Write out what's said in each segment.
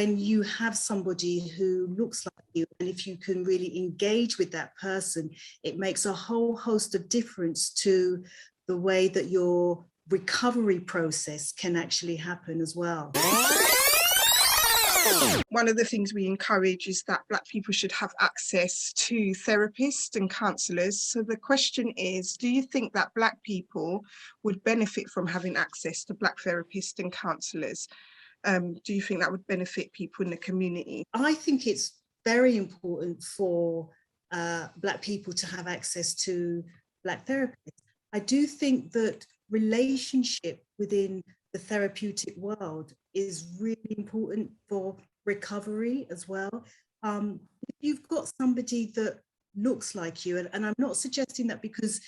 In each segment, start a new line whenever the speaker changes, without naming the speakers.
when you have somebody who looks like you, and if you can really engage with that person, it makes a whole host of difference to the way that your recovery process can actually happen as well.
One of the things we encourage is that Black people should have access to therapists and counsellors. So the question is, do you think that Black people would benefit from having access to Black therapists and counsellors? Do you think that would benefit people in the community?
I think it's very important for Black people to have access to Black therapists. I do think that relationship within the therapeutic world is really important for recovery as well. If you've got somebody that looks like you, and I'm not suggesting that because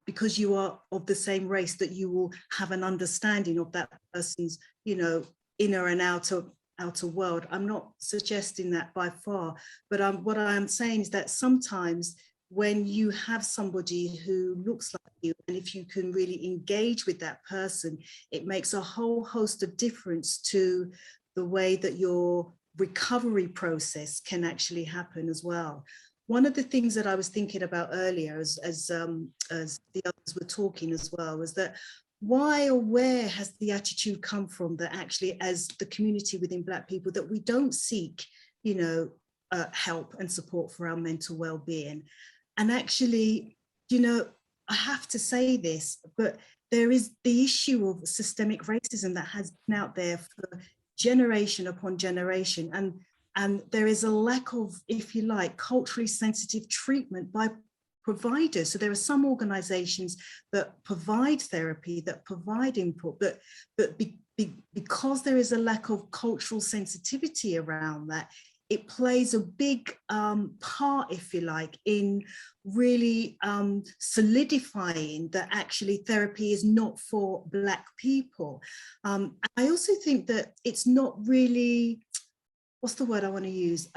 because you are of the same race that you will have an understanding of that person's inner and outer world. I'm not suggesting that by far, but what I'm saying is that sometimes when you have somebody who looks like you, and if you can really engage with that person, it makes a whole host of difference to the way that your recovery process can actually happen as well. One of the things that I was thinking about earlier as the others were talking as well was that why or where has the attitude come from that actually, as the community within Black people, that we don't seek help and support for our mental well-being? And actually, I have to say this, but there is the issue of systemic racism that has been out there for generation upon generation. And there is a lack of, if you like, culturally sensitive treatment by providers. So there are some organizations that provide therapy, that provide input, but because there is a lack of cultural sensitivity around that, it plays a big part, if you like, in really solidifying that actually therapy is not for Black people. I also think that it's not really, what's the word I want to use?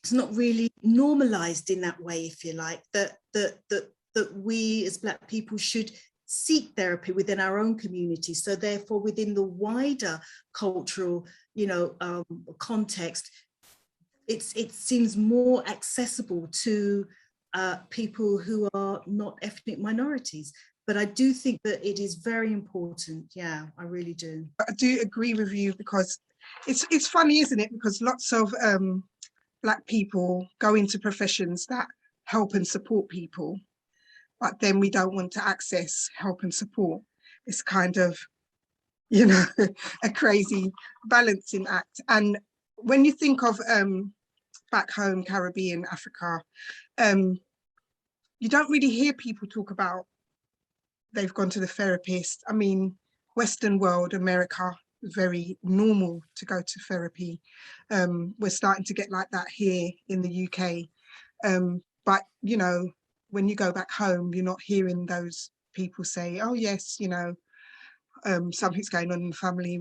It's not really normalized in that way, if you like, that we as Black people should seek therapy within our own community. So therefore, within the wider cultural, context, it seems more accessible to people who are not ethnic minorities. But I do think that it is very important. Yeah, I really do.
I do agree with you, because it's funny, isn't it? Because lots of Black people go into professions that help and support people, but then we don't want to access help and support. It's kind of, a crazy balancing act. And when you think of back home, Caribbean, Africa, you don't really hear people talk about they've gone to the therapist. I mean, Western world, America, very normal to go to therapy. We're starting to get like that here in the UK. But, when you go back home, you're not hearing those people say, oh yes, something's going on in the family,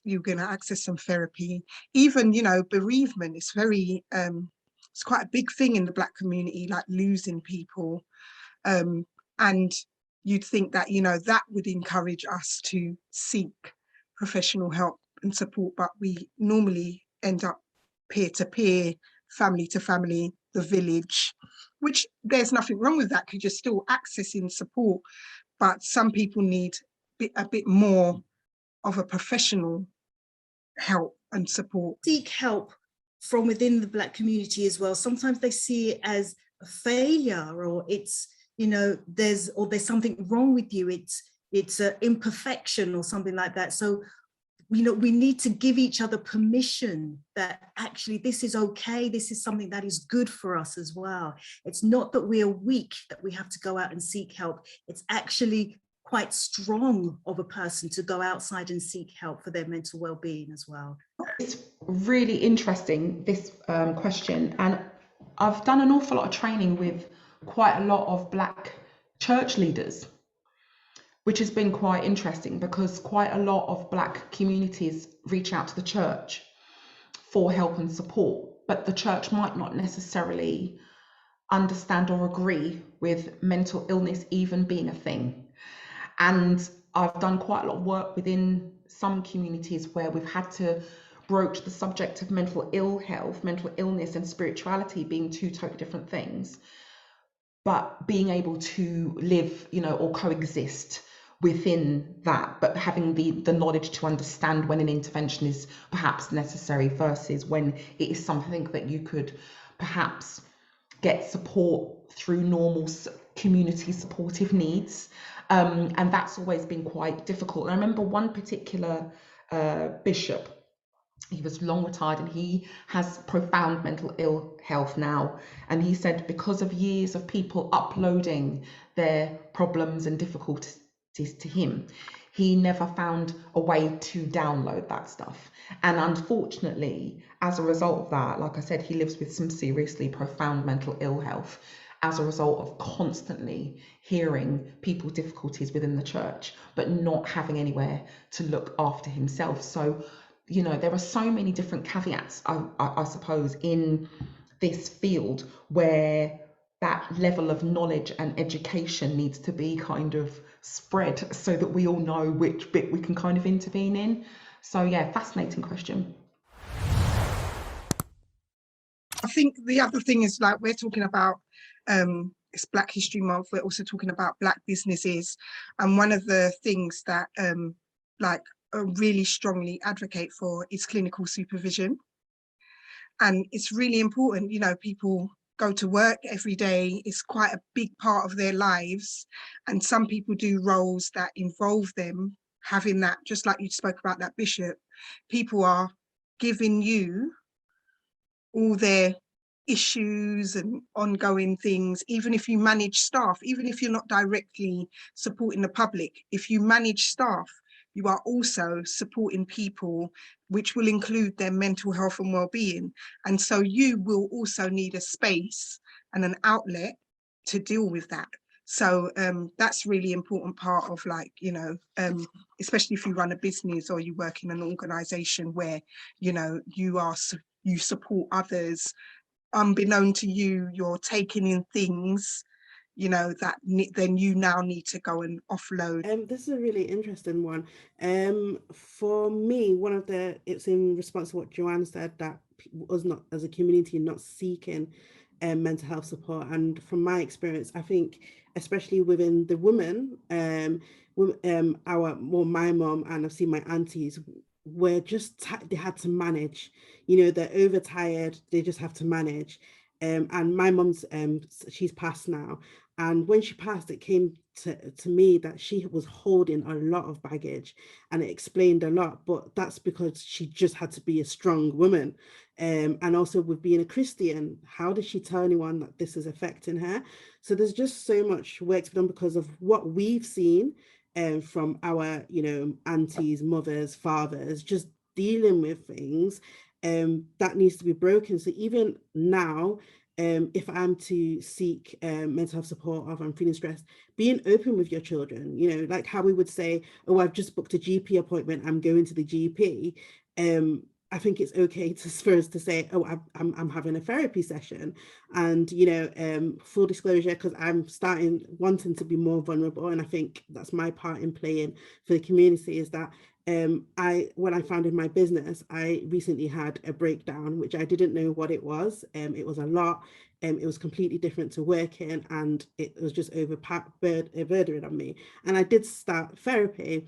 you're gonna access some therapy. Even, bereavement is very, it's quite a big thing in the Black community, like losing people. And you'd think that, that would encourage us to seek professional help and support, but we normally end up peer-to-peer, family to family, the village, which there's nothing wrong with that because you're still accessing support, but some people need a bit more of a professional help and support.
Seek help from within the Black community as well. Sometimes they see it as a failure, or it's, there's something wrong with you. It's an imperfection or something like that. So, we need to give each other permission that actually this is okay. This is something that is good for us as well. It's not that we are weak, that we have to go out and seek help. It's actually quite strong of a person to go outside and seek help for their mental well-being as well.
It's really interesting, this question, and I've done an awful lot of training with quite a lot of Black church leaders, which has been quite interesting because quite a lot of Black communities reach out to the church for help and support, but the church might not necessarily understand or agree with mental illness even being a thing. And I've done quite a lot of work within some communities where we've had to broach the subject of mental illness and spirituality being two totally different things, but being able to live, or coexist within that, but having the knowledge to understand when an intervention is perhaps necessary versus when it is something that you could perhaps get support through normal community supportive needs. And that's always been quite difficult. And I remember one particular bishop, he was long retired and he has profound mental ill health now. And he said because of years of people uploading their problems and difficulties to him, he never found a way to download that stuff. And unfortunately, as a result of that, like I said, he lives with some seriously profound mental ill health as a result of constantly hearing people's difficulties within the church, but not having anywhere to look after himself. So, there are so many different caveats, I suppose, in this field where that level of knowledge and education needs to be kind of spread so that we all know which bit we can kind of intervene in. So yeah, fascinating question.
I think the other thing is, like, we're talking about it's Black History Month, we're also talking about Black businesses, and one of the things that really strongly advocate for is clinical supervision. And it's really important, people go to work every day, it's quite a big part of their lives, and some people do roles that involve them having that, just like you spoke about that bishop, people are giving you all their issues and ongoing things. Even if you manage staff, even if you're not directly supporting the public, if you manage staff, you are also supporting people, which will include their mental health and well-being. And so you will also need a space and an outlet to deal with that. So that's really important part of, especially if you run a business or you work in an organization where, you support others. Unbeknown to you, you're taking in things, that then you now need to go and offload.
This is a really interesting one. For me, it's in response to what Joanne said, that us not as a community not seeking mental health support. And from my experience, I think especially within the women, my mom, and I've seen my aunties, were just they had to manage. They're overtired, they just have to manage. And my mom's she's passed now, and when she passed, it came to me that she was holding a lot of baggage, and it explained a lot. But that's because she just had to be a strong woman. And also with being a Christian, how does she tell anyone that this is affecting her? So there's just so much work to be done because of what we've seen from our, aunties, mothers, fathers, just dealing with things that needs to be broken. So even now, if I'm to seek mental health support, or if I'm feeling stressed, being open with your children, like how we would say, oh, I've just booked a GP appointment, I'm going to the GP. I think it's okay for us to say, oh, I'm having a therapy session. And, full disclosure, because I'm wanting to be more vulnerable. And I think that's my part in playing for the community, is that when I founded my business, I recently had a breakdown, which I didn't know what it was. It was a lot. It was completely different to working, and it was just overburdening on me. And I did start therapy.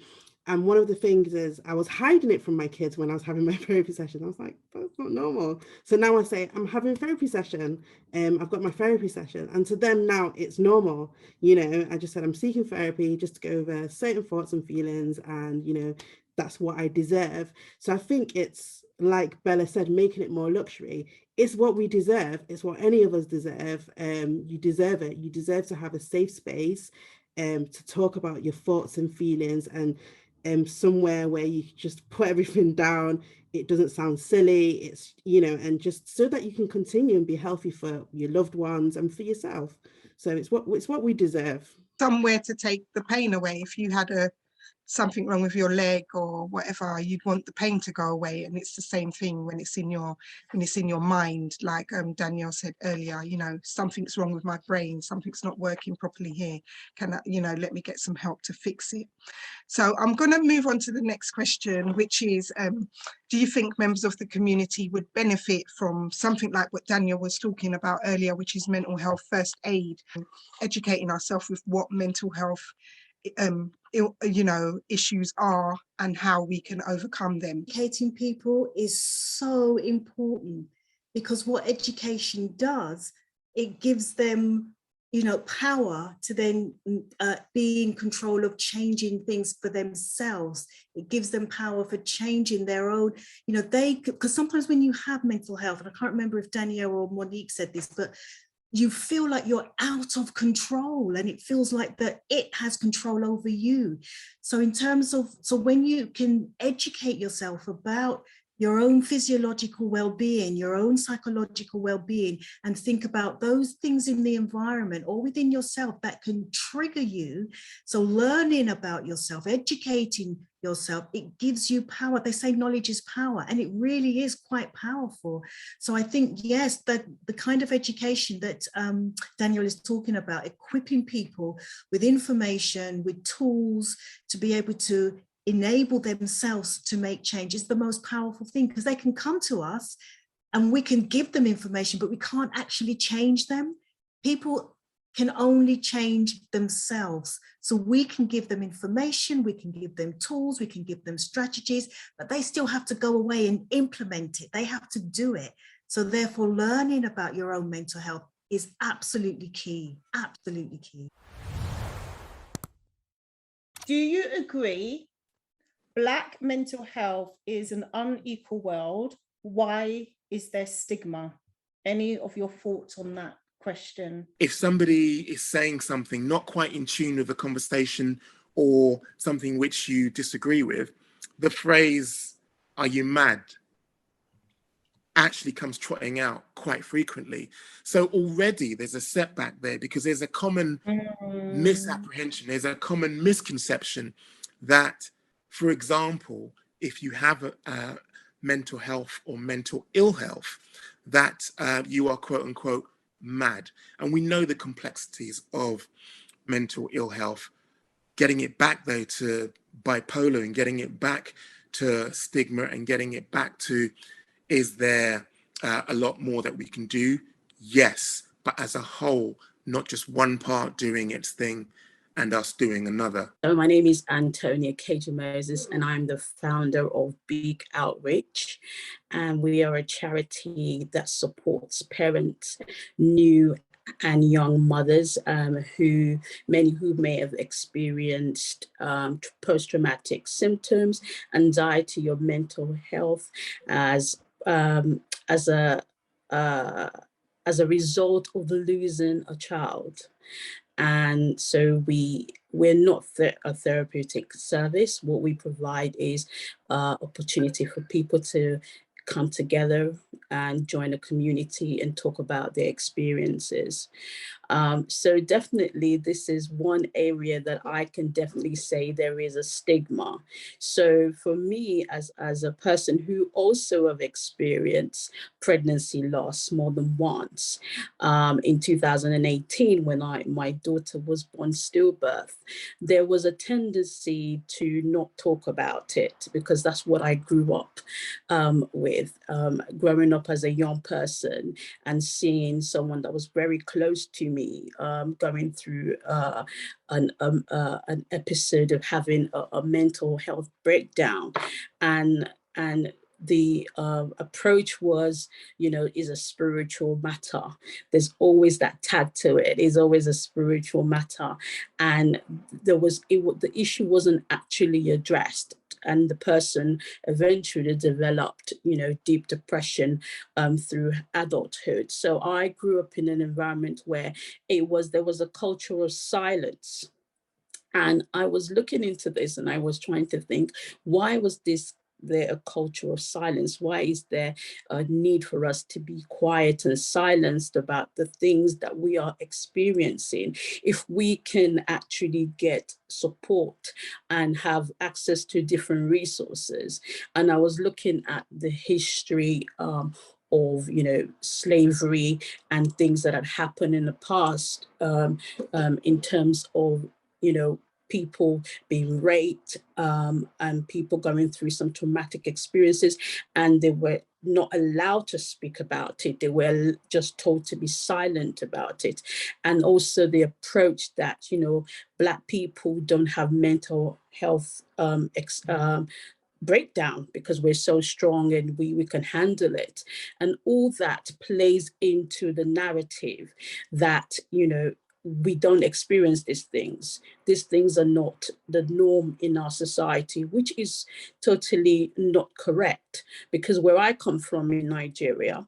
And one of the things is I was hiding it from my kids when I was having my therapy session. I was like, that's not normal. So now I say, I'm having a therapy session. I've got my therapy session. And to them now it's normal. I just said, I'm seeking therapy just to go over certain thoughts and feelings, and, that's what I deserve. So I think it's, like Bella said, making it more luxury. It's what we deserve. It's what any of us deserve. You deserve it. You deserve to have a safe space to talk about your thoughts and feelings, and somewhere where you just put everything down. It doesn't sound silly. It's, and just so that you can continue and be healthy for your loved ones and for yourself. So it's what we deserve.
Somewhere to take the pain away. If you had a something wrong with your leg or whatever, you'd want the pain to go away. And it's the same thing when it's in your mind, like Danielle said earlier, you know, something's wrong with my brain, something's not working properly here. Can I, you know, let me get some help to fix it. So I'm going to move on to the next question, which is, do you think members of the community would benefit from something like what Daniel was talking about earlier, which is mental health first aid, educating ourselves with what mental health you know, issues are and how we can overcome them?
Educating people is so important, because what education does, it gives them, you know, power to then be in control of changing things for themselves. It gives them power for changing their own, you know, because sometimes when you have mental health, and I can't remember if Danielle or Monique said this, but you feel like you're out of control, and it feels like that it has control over you. So in terms of, so when you can educate yourself about your own physiological well-being, your own psychological well-being, and think about those things in the environment or within yourself that can trigger you. So learning about yourself, educating yourself, it gives you power. They say knowledge is power, and it really is quite powerful. So I think, yes, that the kind of education that Daniel is talking about, equipping people with information, with tools to be able to enable themselves to make change, is the most powerful thing, because they can come to us and we can give them information, but we can't actually change them. People can only change themselves. So we can give them information, we can give them tools, we can give them strategies, but they still have to go away and implement it. They have to do it. So therefore, learning about your own mental health is absolutely key, absolutely key.
Do you agree Black mental health is an unequal world? Why is there stigma? Any of your thoughts on that question?
If somebody is saying something not quite in tune with the conversation or something which you disagree with, the phrase, "Are you mad?" actually comes trotting out quite frequently. So already there's a setback there, because there's a common misapprehension, there's a common misconception that, for example, if you have a mental health or mental ill health, that you are quote unquote mad. And we know the complexities of mental ill health. Getting it back though to bipolar, and getting it back to stigma, and getting it back to, is there a lot more that we can do? Yes, but as a whole, not just one part doing its thing and us doing another.
So my name is Antonia Keja Moses, and I'm the founder of Big Outreach. And we are a charity that supports parents, new and young mothers many who may have experienced post-traumatic symptoms, anxiety, or mental health as a result of losing a child. And so we're not a therapeutic service. What we provide is opportunity for people to come together and join a community and talk about their experiences. So definitely this is one area that I can definitely say there is a stigma. So for me, as a person who also have experienced pregnancy loss more than once, in 2018, when my daughter was born stillbirth, there was a tendency to not talk about it, because that's what I grew up with, growing up as a young person and seeing someone that was very close to me going through an episode of having a mental health breakdown, and the approach was, is a spiritual matter. There's always that tag to it. It's always a spiritual matter, and the issue wasn't actually addressed. And the person eventually developed, deep depression through adulthood. So I grew up in an environment where there was a culture of silence. And I was looking into this, and I was trying to think, why was this there a culture of silence? Why is there a need for us to be quiet and silenced about the things that we are experiencing? If we can actually get support and have access to different resources. And I was looking at the history of, you know, slavery and things that had happened in the past, in terms of, you know, people being raped, and people going through some traumatic experiences, and they were not allowed to speak about it. They were just told to be silent about it. And also the approach that, you know, Black people don't have mental health breakdown because we're so strong and we can handle it. And all that plays into the narrative that, you know, we don't experience these things. These things are not the norm in our society, which is totally not correct. Because where I come from in Nigeria,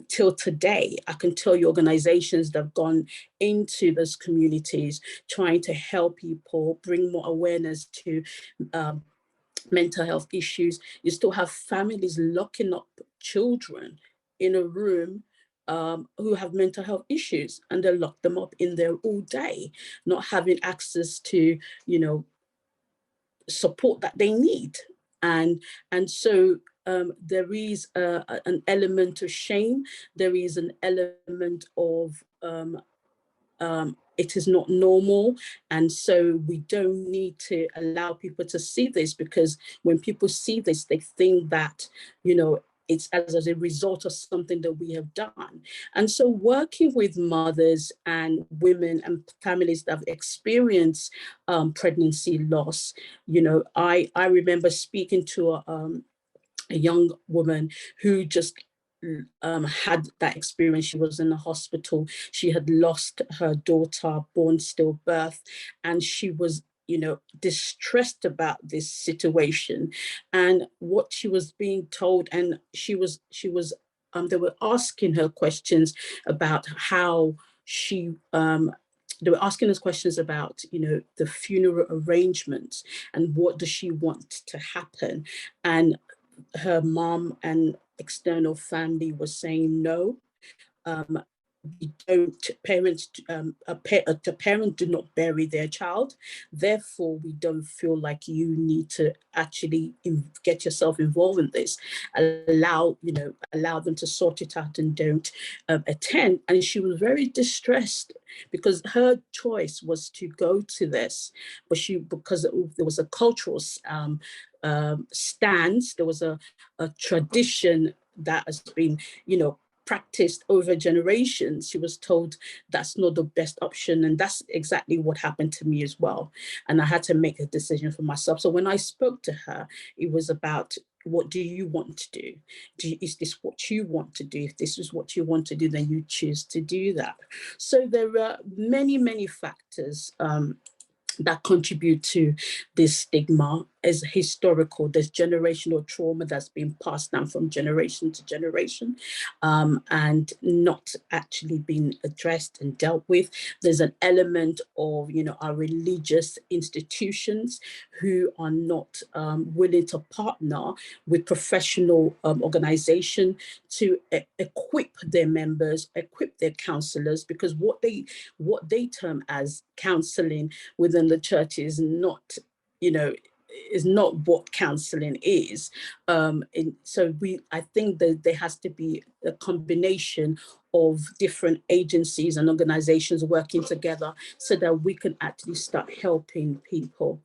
till today, I can tell you organizations that have gone into those communities trying to help people, bring more awareness to mental health issues. You still have families locking up children in a room who have mental health issues, and they lock them up in there all day, not having access to, you know, support that they need. And so there is an element of shame. There is an element of it is not normal. And so we don't need to allow people to see this, because when people see this, they think that, you know, it's as a result of something that we have done. And so working with mothers and women and families that have experienced pregnancy loss, you know, I remember speaking to a young woman who just had that experience. She was in the hospital. She had lost her daughter, born stillbirth, and she was, you know, distressed about this situation and what she was being told. And she was they were asking her questions about how she they were asking us questions about, you know, the funeral arrangements and what does she want to happen. And her mom and external family was saying no. We don't, parents, the parent do not bury their child. Therefore, we don't feel like you need to actually get yourself involved in this. Allow them to sort it out and don't attend. And she was very distressed because her choice was to go to this, but because there was a cultural stance, there was a tradition that has been, you know, practiced over generations. She was told that's not the best option. And that's exactly what happened to me as well. And I had to make a decision for myself. So when I spoke to her, it was about, what do you want to do? Is this what you want to do? If this is what you want to do, then you choose to do that. So there are many, many factors that contribute to this stigma. As historical, there's generational trauma that's been passed down from generation to generation, and not actually been addressed and dealt with. There's an element of, you know, our religious institutions who are not willing to partner with professional organization to equip their members, equip their counselors, because what they term as counseling within the church is not, you know, is not what counseling is. So I think that there has to be a combination of different agencies and organizations working together so that we can actually start helping people